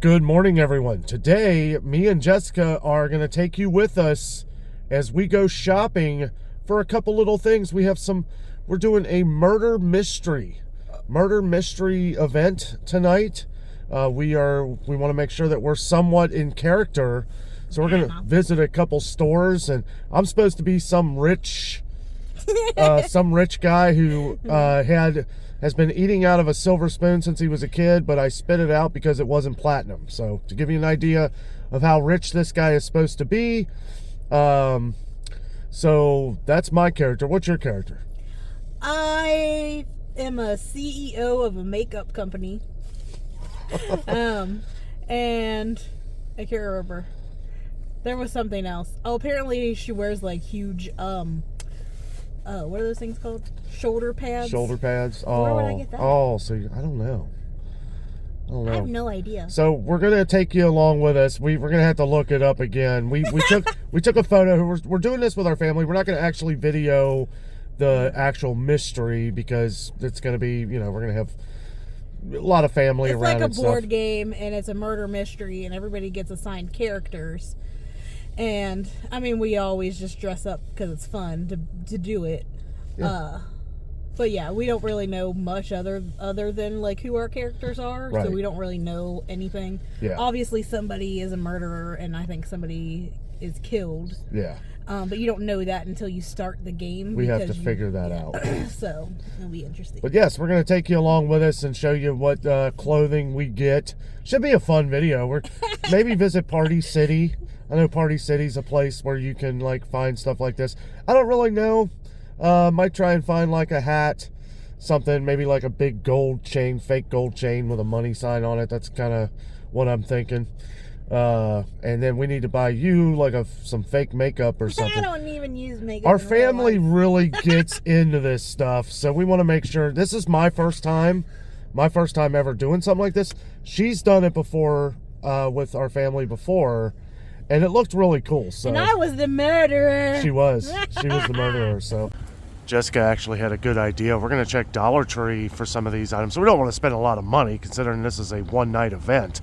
Good morning, everyone. Today, me and Jessica are going to take you with us as we go shopping for a couple little things. We're doing a murder mystery event tonight. We want to make sure that we're somewhat in character. So we're going to visit a couple stores, and I'm supposed to be some rich guy who has been eating out of a silver spoon since he was a kid, but I spit it out because it wasn't platinum. So to give you an idea of how rich this guy is supposed to be. So that's my character. What's your character? I am a CEO of a makeup company. And I can't remember. There was something else. Oh, apparently she wears like huge what are those things called? Shoulder pads. Shoulder pads. Oh, where would I get that? Oh, so I don't know. I have no idea. So we're gonna take you along with us. We're gonna have to look it up again. We took a photo. We're doing this with our family. We're not gonna actually video the actual mystery because it's gonna be, we're gonna have a lot of family it's around. It's like a board game, and it's a murder mystery, and everybody gets assigned characters. And I mean, we always just dress up because it's fun to do it. Yeah. But yeah, we don't really know much other than like who our characters are, right. So we don't really know anything. Yeah. Obviously, somebody is a murderer, and I think somebody is killed. Yeah. But you don't know that until you start the game. We have to figure that out. So it'll be interesting. But yes, we're going to take you along with us and show you what clothing we get. Should be a fun video. We're maybe visit Party City. I know Party City's a place where you can like find stuff like this. I don't really know. Might try and find like a hat, something, maybe like a big gold chain, fake gold chain with a money sign on it. That's kind of what I'm thinking. And then we need to buy you like some fake makeup or something. I don't even use makeup. Our family really gets into this stuff, so we want to make sure. This is my first time ever doing something like this. She's done it before with our family before. And it looked really cool. So. And I was the murderer. She was the murderer. So Jessica actually had a good idea. We're going to check Dollar Tree for some of these items. So we don't want to spend a lot of money considering this is a one-night event.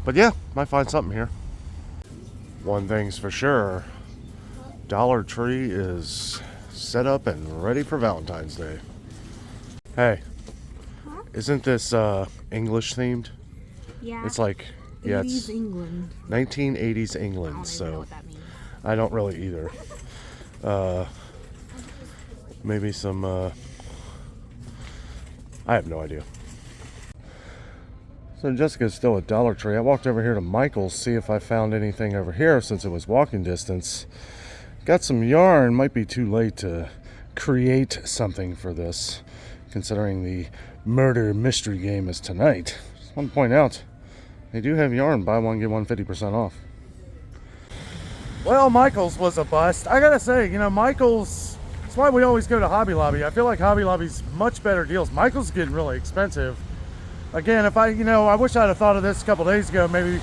But yeah, might find something here. One thing's for sure. Dollar Tree is set up and ready for Valentine's Day. Hey, isn't this English themed? Yeah. It's like... Yeah, it's England. 1980s England, so know what that means. I don't really either. Maybe some, I have no idea. So Jessica's still at Dollar Tree. I walked over here to Michael's, see if I found anything over here since it was walking distance. Got some yarn, might be too late to create something for this, considering the murder mystery game is tonight. Just want to point out, they do have yarn. Buy one, get one 50% off. Well, Michael's was a bust. I gotta say, Michael's, that's why we always go to Hobby Lobby. I feel like Hobby Lobby's much better deals. Michael's getting really expensive. Again, if I wish I'd have thought of this a couple days ago, maybe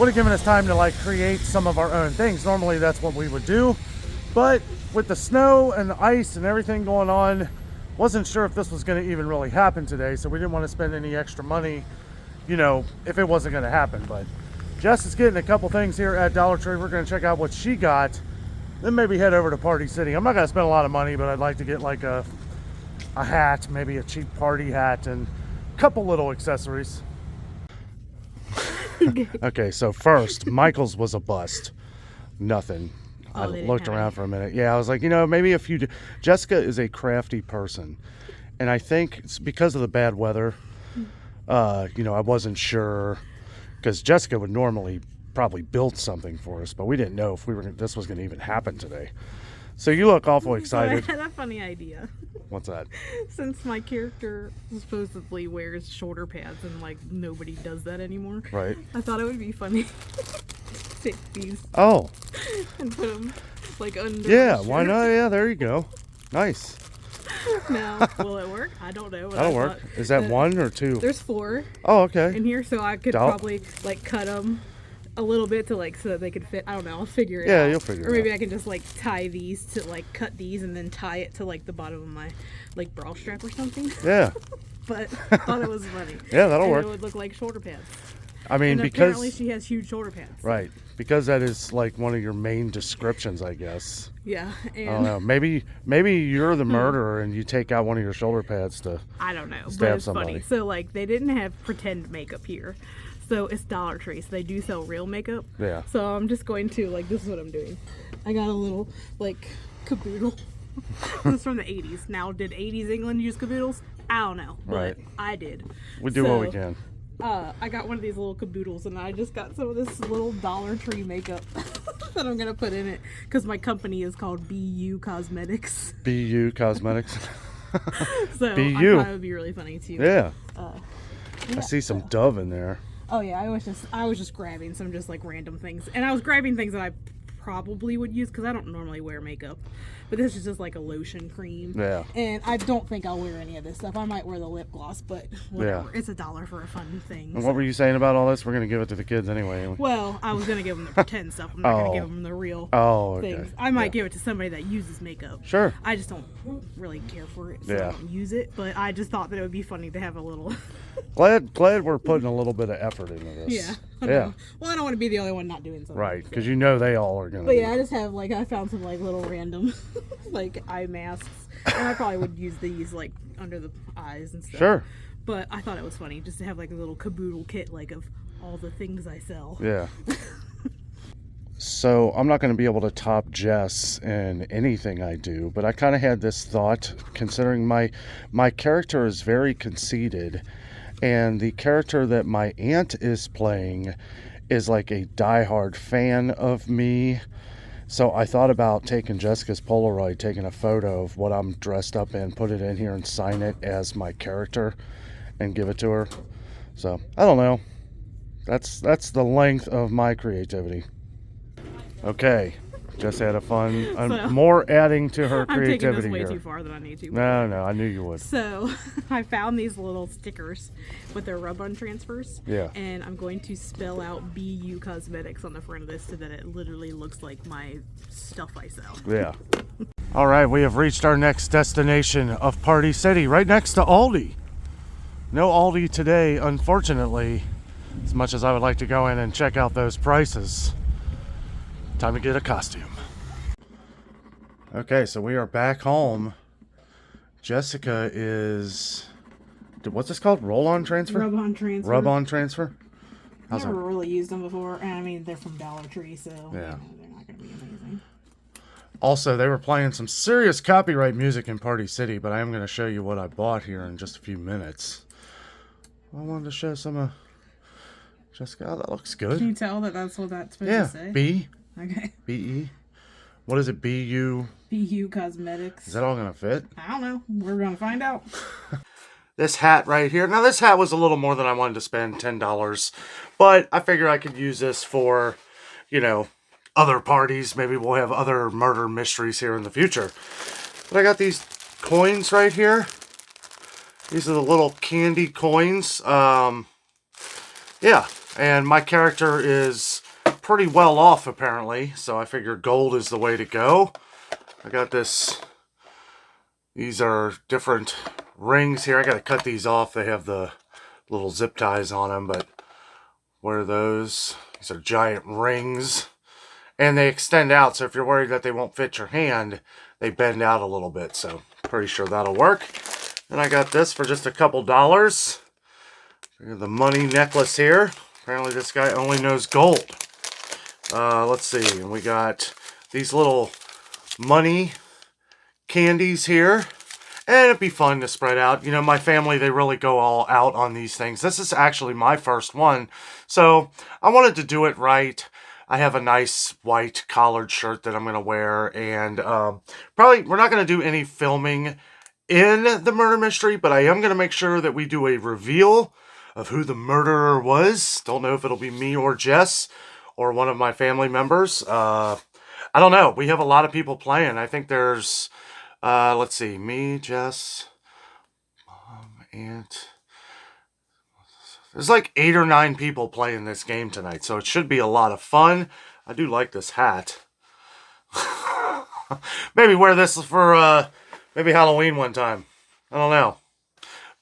would have given us time to like create some of our own things. Normally that's what we would do. But with the snow and the ice and everything going on, wasn't sure if this was gonna even really happen today. So we didn't want to spend any extra money, if it wasn't going to happen. But Jess is getting a couple things here at Dollar Tree. We're going to check out what she got, then maybe head over to Party City. I'm not going to spend a lot of money, but I'd like to get like a hat, maybe a cheap party hat, and a couple little accessories. Okay, so first, Michael's was a bust. Nothing. I looked around for a minute. Yeah, I was like, maybe a few. Jessica is a crafty person, and I think it's because of the bad weather. I wasn't sure because Jessica would normally probably build something for us, but we didn't know if this was going to even happen today. So you look awful excited. I had a funny idea. What's that? Since my character supposedly wears shoulder pads and like nobody does that anymore. Right. I thought it would be funny. Take these. Oh. And put them like under. Yeah, why not? Yeah, there you go. Nice. Now, will it work? I don't know. That'll work. Is that one or two? There's 4. Oh, okay. In here, so I could probably like cut them a little bit to like so that they could fit. I don't know. I'll figure it out. Yeah, you'll figure it out. Or maybe I can just like tie these to like cut these and then tie it to like the bottom of my like bra strap or something. Yeah. But I thought it was funny. Yeah, that'll work. It would look like shoulder pads. I mean, and because apparently she has huge shoulder pads. right, because that is like one of your main descriptions, I guess. Yeah, I don't know. Maybe you're the murderer and you take out one of your shoulder pads to I don't know, but stab it's somebody. funny. So like they didn't have pretend makeup here, so it's Dollar Tree. So they do sell real makeup. Yeah. So I'm just going to like this is what I'm doing. I got a little like caboodle. This is from the 80s. Now, did 80s England use caboodles? I don't know, but Right. I did. We do what we can. I got one of these little caboodles, and I just got some of this little Dollar Tree makeup that I'm gonna put in it because my company is called BU Cosmetics. BU Cosmetics. So BU. I thought it would be really funny too. Yeah. Yeah, I see some so- Dove in there. Oh yeah, I was just grabbing some just like random things, and I was grabbing things that I probably would use because I don't normally wear makeup, but this is just like a lotion cream. Yeah. And I don't think I'll wear any of this stuff. I might wear the lip gloss, but whatever. Yeah. It's $1 for a fun thing. And what were you saying about all this? We're gonna give it to the kids anyway. Well, I was gonna give them the pretend stuff. I'm not gonna give them the real okay. things. I might give it to somebody that uses makeup. Sure. I just don't really care for it, so I don't use it. But I just thought that it would be funny to have a little. Glad we're putting a little bit of effort into this. Yeah. Yeah. Well, I don't want to be the only one not doing something. Right, because you know they all are gonna. But yeah, I just have like I found some like little random like eye masks, and I probably would use these like under the eyes and stuff. Sure. But I thought it was funny just to have like a little caboodle kit like of all the things I sell. Yeah. So I'm not going to be able to top Jess in anything I do, but I kind of had this thought, considering my character is very conceited, and the character that my aunt is playing is like a diehard fan of me. So I thought about taking Jessica's Polaroid, taking a photo of what I'm dressed up in, put it in here and sign it as my character and give it to her. So I don't know. That's the length of my creativity. Okay, just had a fun, more adding to her creativity. I'm taking this way here. too far than I need to. No, I knew you would. So I found these little stickers with their rub-on transfers. Yeah. And I'm going to spell out BU Cosmetics on the front of this so that it literally looks like my stuff I sell. Yeah. All right, we have reached our next destination of Party City, right next to Aldi. No Aldi today, unfortunately, as much as I would like to go in and check out those prices. Time to get a costume. Okay, so we are back home. Jessica is... What's this called? Roll-on transfer? Rub-on transfer. Rub-on transfer? I've never really used them before, and I mean, they're from Dollar Tree, so yeah. they're not going to be amazing. Also, they were playing some serious copyright music in Party City, but I am going to show you what I bought here in just a few minutes. I wanted to show some of Jessica. Oh, that looks good. Can you tell that that's what that's supposed to say? B. Okay. B-E. What is it? B-U? BU Cosmetics. Is that all going to fit? I don't know. We're going to find out. This hat right here. Now, this hat was a little more than I wanted to spend, $10. But I figured I could use this for, you know, other parties. Maybe we'll have other murder mysteries here in the future. But I got these coins right here. These are the little candy coins. Yeah. And my character is pretty well off, apparently. So I figured gold is the way to go. I got this. These are different rings here. I got to cut these off. They have the little zip ties on them, but wear those. These are giant rings. And they extend out, so if you're worried that they won't fit your hand, they bend out a little bit. So pretty sure that'll work. And I got this for just a couple dollars. The money necklace here. Apparently this guy only knows gold. Let's see. And we got these little money candies here. And it'd be fun to spread out. You know, my family, they really go all out on these things. This is actually my first one. So I wanted to do it right. I have a nice white collared shirt that I'm going to wear. And probably we're not going to do any filming in the murder mystery, but I am going to make sure that we do a reveal of who the murderer was. Don't know if it'll be me or Jess or one of my family members. I don't know. We have a lot of people playing. I think there's, let's see, me, Jess, Mom, Aunt. There's like 8 or 9 people playing this game tonight, so it should be a lot of fun. I do like this hat. Maybe wear this for maybe Halloween one time. I don't know.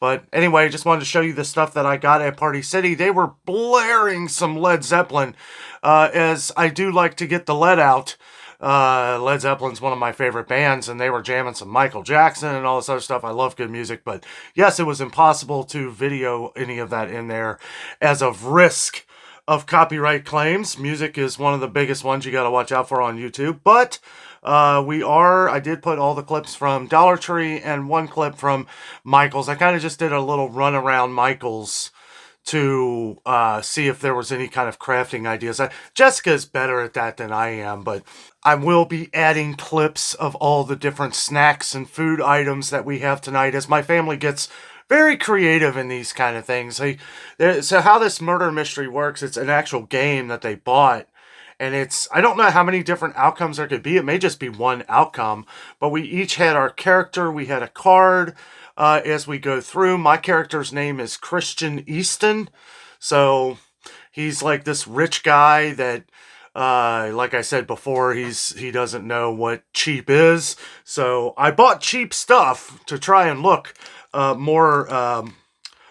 But anyway, just wanted to show you the stuff that I got at Party City. They were blaring some Led Zeppelin, as I do like to get the lead out. Led Zeppelin's one of my favorite bands, and they were jamming some Michael Jackson and all this other stuff. I love good music, but yes, it was impossible to video any of that in there as of risk of copyright claims. Music is one of the biggest ones you got to watch out for on YouTube, but I did put all the clips from Dollar Tree and one clip from Michael's. I kind of just did a little run around Michael's to see if there was any kind of crafting ideas. Jessica's better at that than I am, but I will be adding clips of all the different snacks and food items that we have tonight as my family gets very creative in these kind of things. So how this murder mystery works, it's an actual game that they bought. And I don't know how many different outcomes there could be. It may just be one outcome. But we each had our character. We had a card as we go through. My character's name is Christian Easton. So he's like this rich guy that, like I said before, he doesn't know what cheap is. So I bought cheap stuff to try and look more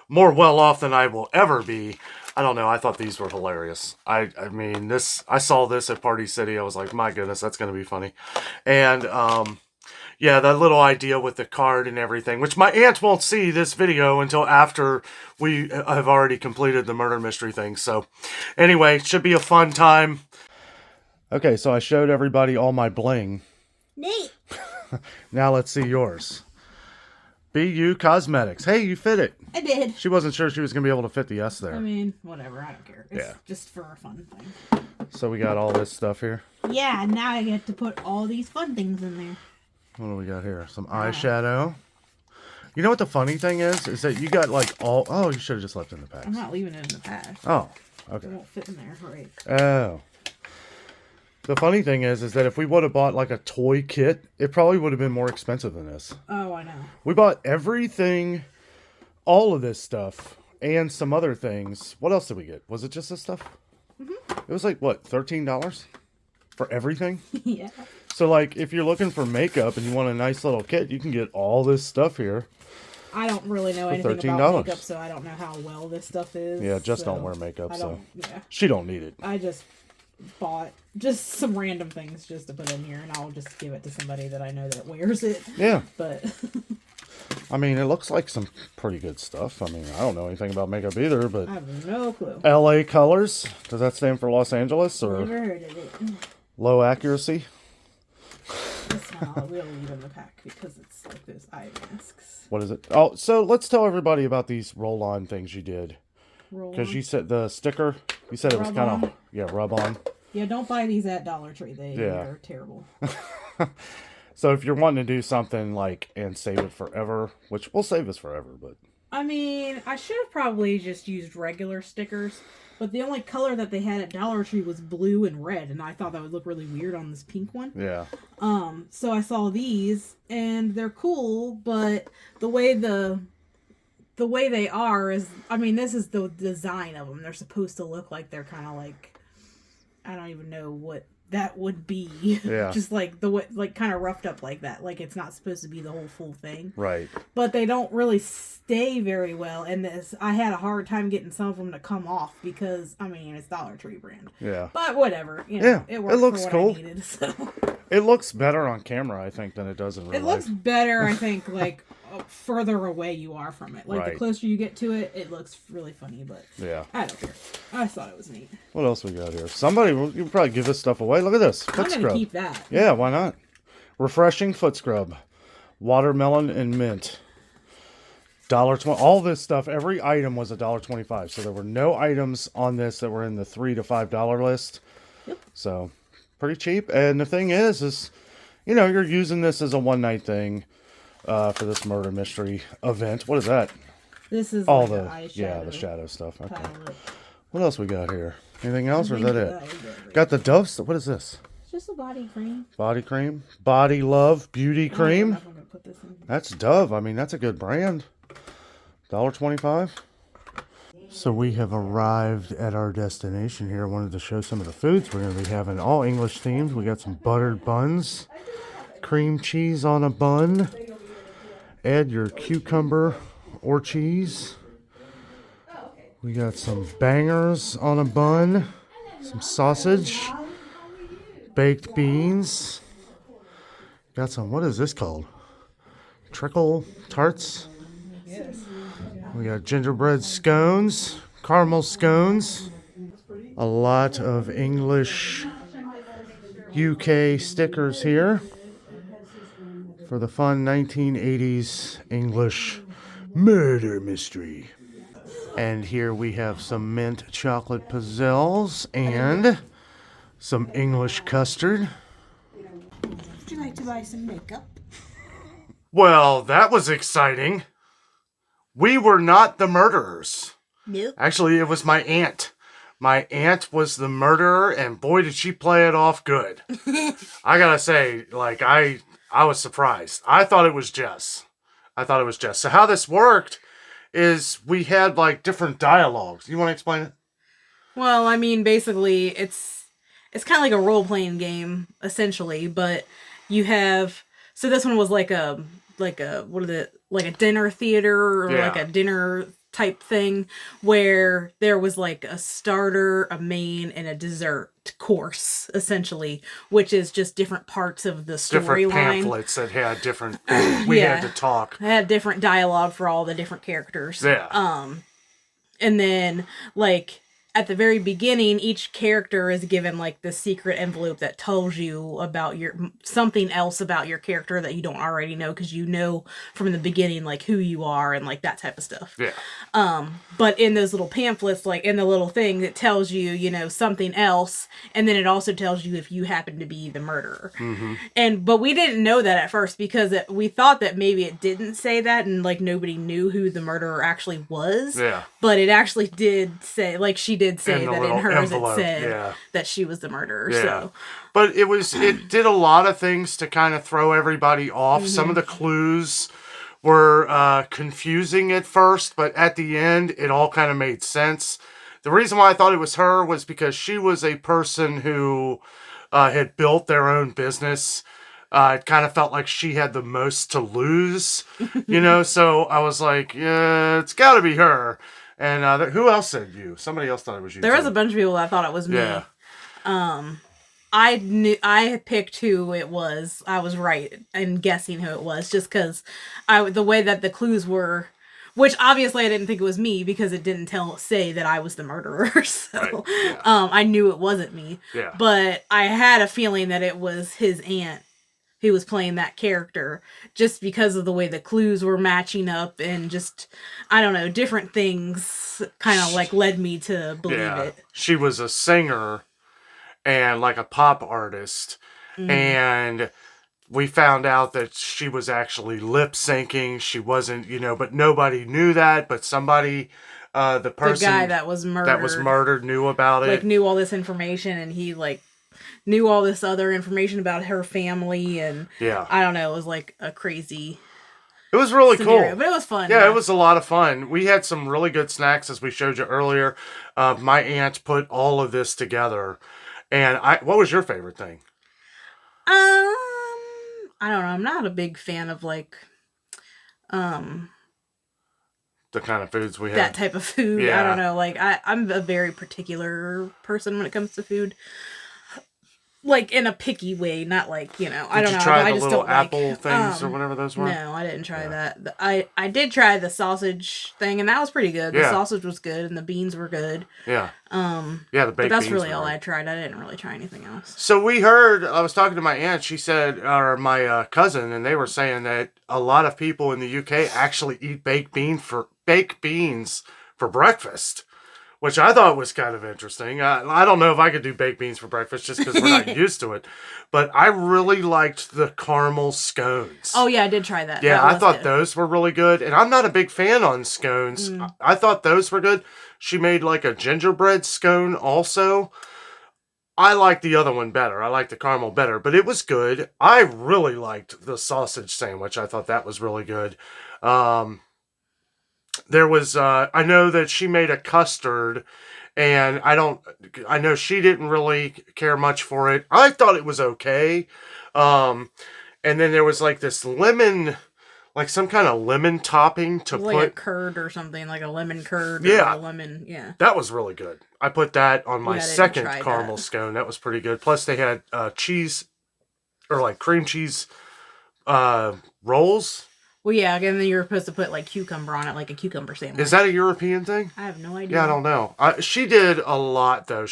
well off than I will ever be. I don't know. I thought these were hilarious. I mean, I saw this at Party City. I was like, my goodness, that's going to be funny. And, yeah, that little idea with the card and everything, which my aunt won't see this video until after we have already completed the murder mystery thing. So, anyway, it should be a fun time. Okay, so I showed everybody all my bling. Neat. Now let's see yours. BU Cosmetics. Hey, you fit it. I did. She wasn't sure she was going to be able to fit the S there. I mean, whatever. I don't care. It's just for a fun thing. So we got all this stuff here. Yeah, now I get to put all these fun things in there. What do we got here? Some eyeshadow. You know what the funny thing is? Is that you got like all... Oh, you should have just left it in the pack. I'm not leaving it in the pack. Oh, okay. It won't fit in there, right? Oh. The funny thing is that if we would have bought like a toy kit, it probably would have been more expensive than this. Oh, I know. We bought everything, all of this stuff, and some other things. What else did we get? Was it just this stuff? Mm-hmm. It was like, what, $13 for everything? Yeah. So, like, if you're looking for makeup and you want a nice little kit, you can get all this stuff here. I don't really know anything about makeup, so I don't know how well this stuff is. Yeah, Jess don't wear makeup, so yeah. She don't need it. I just bought just some random things just to put in here, and I'll just give it to somebody that I know that wears it. Yeah. But I mean, it looks like some pretty good stuff. I mean, I don't know anything about makeup either, but I have no clue. LA Colors. Does that stand for Los Angeles or Never heard of it. Low Accuracy? This one we'll leave in the pack because it's like those eye masks. What is it? Oh, so let's tell everybody about these roll-on things you did. Because you said the sticker, you said it was kind of, rub on. Yeah, don't buy these at Dollar Tree. They're terrible. So if you're wanting to do something like, and save it forever, which we'll save this forever, but. I mean, I should have probably just used regular stickers, but the only color that they had at Dollar Tree was blue and red, and I thought that would look really weird on this pink one. Yeah. So I saw these, and they're cool, but the way they are is, I mean, this is the design of them. They're supposed to look like they're kind of like, I don't even know what that would be. Yeah. Just like the way, like kind of roughed up like that. Like it's not supposed to be the whole full thing. Right. But they don't really stay very well. And I had a hard time getting some of them to come off because, I mean, it's Dollar Tree brand. Yeah. But whatever. You know, yeah. It works looks for what cool. I needed, so. It looks better on camera, I think, than it does in real life. It looks better, I think, like further away you are from it. Like right. the closer you get to it, it looks really funny, but yeah. I don't care. I thought it was neat. What else we got here? Somebody, you can probably give this stuff away. Look at this. Foot I'm scrub. going to keep that. Yeah, why not? Refreshing foot scrub. Watermelon and mint. $1.20. All this stuff, every item was $1.25. So there were no items on this that were in the $3 to $5 list. Yep. So pretty cheap. And the thing is, you know, you're using this as a one-night thing for this murder mystery event. What is that? This is all like the eyeshadow the shadow stuff. Okay. palette. What else we got here? Anything else, or is that it? Right. Got the Dove stuff. What is this? It's just a body cream. Body cream. Body Love Beauty Cream. I'm gonna put this in. That's Dove. I mean, that's a good brand. $1.25. So we have arrived at our destination here. I wanted to show some of the foods we're going to be having. All English themed. We got some buttered buns, cream cheese on a bun. Add your cucumber or cheese. We got some bangers on a bun, some sausage, baked beans. Got some, what is this called? Trickle tarts. We got gingerbread scones, caramel scones, a lot of English UK stickers here for the fun 1980s English murder mystery. And here we have some mint chocolate pizzelles and some English custard. Would you like to buy some makeup? Well, that was exciting. We were not the murderers. Nope. Actually, it was my aunt. My aunt was the murderer, and boy, did she play it off good. I gotta say, like, I was surprised. I thought it was Jess. So how this worked is we had, like, different dialogues. You want to explain it? Well, I mean, basically, it's kind of like a role-playing game, essentially, but you have... So this one was like a dinner theater or like a dinner type thing where there was like a starter, a main, and a dessert course, essentially, which is just different parts of the storyline. Different pamphlets that had different... We had to talk. It had different dialogue for all the different characters. Yeah. And then, like, at the very beginning, each character is given, like, the secret envelope that tells you about something else about your character that you don't already know, because you know from the beginning, like, who you are and, like, that type of stuff. Yeah. But in those little pamphlets, like, in the little thing, it tells you, you know, something else, and then it also tells you if you happen to be the murderer. Mm-hmm. But we didn't know that at first, because we thought that maybe it didn't say that, and, like, nobody knew who the murderer actually was. Yeah. But it actually did say, like, she did say that in hers envelope. It said that she was the murderer. Yeah. So. But it did a lot of things to kind of throw everybody off. Mm-hmm. Some of the clues were confusing at first, but at the end, it all kind of made sense. The reason why I thought it was her was because she was a person who had built their own business. It kind of felt like she had the most to lose, you know? So I was like, yeah, it's got to be her. And who else said you? Somebody else thought it was you. There was a bunch of people that thought it was me. Yeah. I picked who it was. I was right in guessing who it was, just because the way that the clues were, which obviously I didn't think it was me because it didn't say that I was the murderer. So right. Yeah. I knew it wasn't me. Yeah. But I had a feeling that it was his aunt who was playing that character, just because of the way the clues were matching up and just, I don't know, different things kind of like led me to believe it. She was a singer and like a pop artist. And we found out that she was actually lip syncing. She wasn't, you know, but nobody knew that, but somebody, the guy that was murdered knew about it. Like knew all this information, and he like knew all this other information about her family, and I don't know, it was like a crazy... It was really scenario, cool. But it was fun. Yeah, it was a lot of fun. We had some really good snacks, as we showed you earlier. My aunt put all of this together. And what was your favorite thing? I don't know. I'm not a big fan of like... the kind of foods we had. That type of food. Yeah. I don't know. Like, I'm a very particular person when it comes to food. Like, in a picky way, not like, you know, I don't know. Did you try I the just little don't apple like, things or whatever those were? No, I didn't try that. I did try the sausage thing, and that was pretty good. The sausage was good, and the beans were good. Yeah. The baked but that's beans really were all good. I tried. I didn't really try anything else. So we heard, I was talking to my aunt, she said, or my cousin, and they were saying that a lot of people in the UK actually eat baked beans for breakfast. Which I thought was kind of interesting. I don't know if I could do baked beans for breakfast just because we're not used to it. But I really liked the caramel scones. Oh, yeah, I did try that. Yeah, I thought those were really good. And I'm not a big fan on scones. I thought those were good. She made like a gingerbread scone also. I liked the other one better. I liked the caramel better. But it was good. I really liked the sausage sandwich. I thought that was really good. There was, I know that she made a custard, and I know she didn't really care much for it. I thought it was okay. And then there was like this lemon like some kind of lemon topping to like put a curd or something, like a lemon curd. Yeah. Or a lemon. Yeah. That was really good. I put that on my Yeah, I didn't second try caramel that. scone. That was pretty good. Plus, they had cheese or like cream cheese rolls. Well, yeah, and then you're supposed to put like cucumber on it, like a cucumber sandwich. Is that a European thing? I have no idea. Yeah, I don't know. She did a lot though.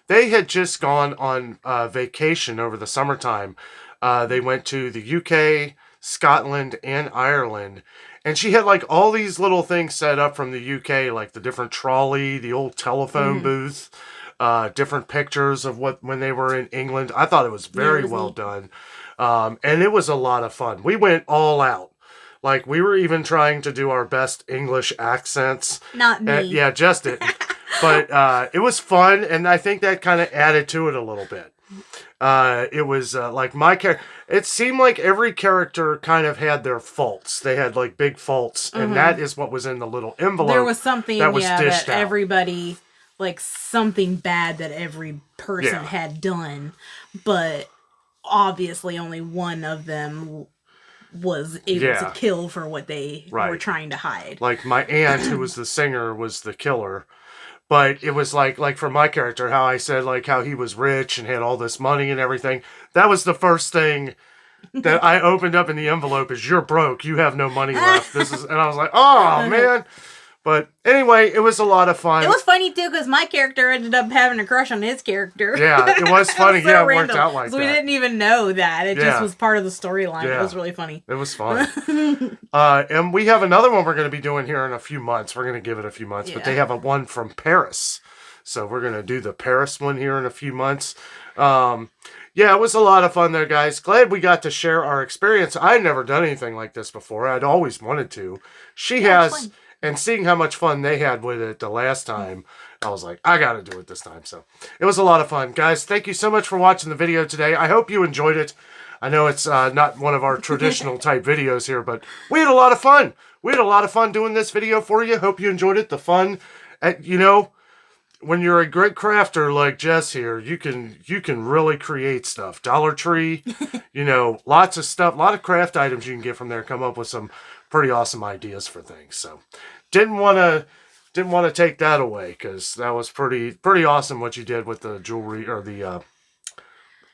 They had just gone on vacation over the summertime. They went to the UK, Scotland, and Ireland. And she had like all these little things set up from the UK, like the different trolley, the old telephone booth, different pictures of when they were in England. I thought it was very well done. And it was a lot of fun. We went all out. Like, we were even trying to do our best English accents. Not me. Yeah, just didn't. But it was fun, and I think that kind of added to it a little bit. It was like my character. It seemed like every character kind of had their faults. They had like big faults, and that is what was in the little envelope. There was something that was dished that out. everybody, like something bad that every person had done, but obviously only one of them was able to kill for what they were trying to hide. Like my aunt, who was the singer, was the killer. But it was like for my character, how I said like how he was rich and had all this money and everything. That was the first thing that I opened up in the envelope is you're broke, you have no money left. And I was like, oh man. But anyway, it was a lot of fun. It was funny too because my character ended up having a crush on his charter. Yeah, it was funny. It was so it random. worked out like so that. We didn't even know that. It just was part of the storyline. Yeah. It was really funny. It was fun. And we have another one we're going to be doing here in a few months. We're going to give it a few months, but they have a one from Paris. So we're going to do the Paris one here in a few months. Yeah, it was a lot of fun there, guys. Glad we got to share our experience. I had never done anything like this before. I'd always wanted to. She has... And seeing how much fun they had with it the last time, I was like, I gotta do it this time. So it was a lot of fun. Guys, thank you so much for watching the video today. I hope you enjoyed it. I know it's not one of our traditional type videos here, but we had a lot of fun. We had a lot of fun doing this video for you. Hope you enjoyed it. The fun, when you're a great crafter like Jess here, you can really create stuff. Dollar Tree, lots of stuff, a lot of craft items you can get from there. Come up with some pretty awesome ideas for things. So didn't want to take that away because that was pretty awesome what you did with the jewelry or the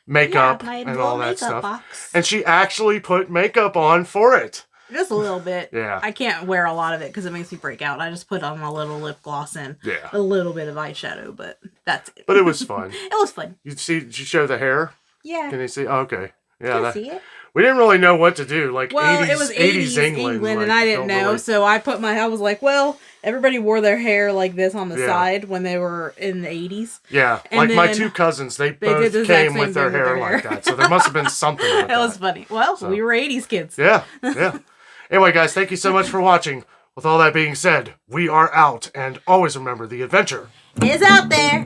makeup and all that stuff. Box. And she actually put makeup on for it. Just a little bit. Yeah. I can't wear a lot of it because it makes me break out. I just put on a little lip gloss and a little bit of eyeshadow, but that's it. But it was fun. It was fun. Did you show the hair? Yeah. Can they see? Oh, okay. Yeah. Can see it? We didn't really know what to do. Like, well, 80s, it was 80s England like, and I didn't know. Really... So I was like, well, everybody wore their hair like this on the side when they were in the 80s. Yeah. And like my two cousins, they both came with their hair like that. So there must have been something with that. It was funny. Well, we were 80s kids. Yeah. Yeah. Anyway, guys, thank you so much for watching. With all that being said, we are out. And always remember, the adventure is out there.